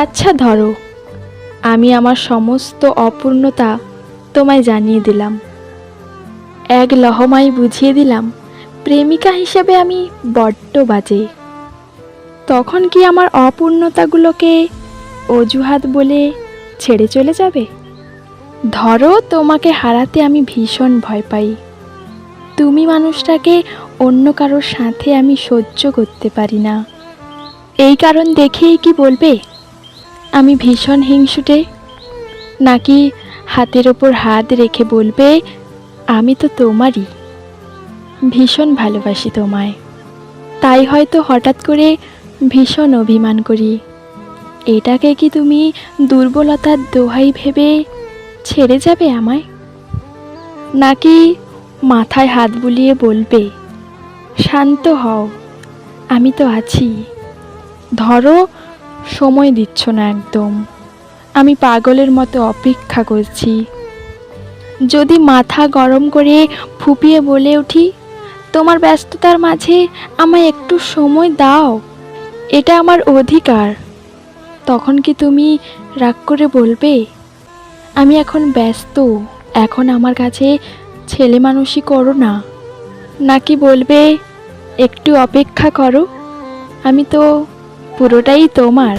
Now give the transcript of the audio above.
আচ্ছা ধরো, আমি আমার সমস্ত অপূর্ণতা তোমায় জানিয়ে দিলাম, এক লহমায় বুঝিয়ে দিলাম প্রেমিকা হিসেবে আমি বড্ড বাজে। তখন কি আমার অপূর্ণতাগুলোকে অজুহাত বলে ছেড়ে চলে যাবে? ধরো, তোমাকে হারাতে আমি ভীষণ ভয় পাই। তুমি মানুষটাকে অন্য কারোর সাথে আমি সহ্য করতে পারি না। এই কারণ দেখেই কি বলবে আমি ভীষণ হিংসুটে? নাকি হাতের ওপর হাত রেখে বলবে আমি তো তোমারই, ভীষণ ভালোবাসি তোমায়, তাই হয়তো হঠাৎ করে ভীষণ অভিমান করি। এটাকে কি তুমি দুর্বলতার দোহাই ভেবে ছেড়ে যাবে আমায়? নাকি মাথায় হাত বুলিয়ে বলবে শান্ত হও, আমি তো আছি। ধরো, সময় দিচ্ছ না একদম, আমি পাগলের মতো অপেক্ষা করছি। যদি মাথা গরম করে ফুঁপিয়ে বলে উঠি তোমার ব্যস্ততার মাঝে আমায় একটু সময় দাও, এটা আমার অধিকার, তখন কি তুমি রাগ করে বলবে আমি এখন ব্যস্ত, এখন আমার কাছে ছেলে মানুষই করো না? নাকি বলবে একটু অপেক্ষা করো, আমি তো পুরোটাই তোমার।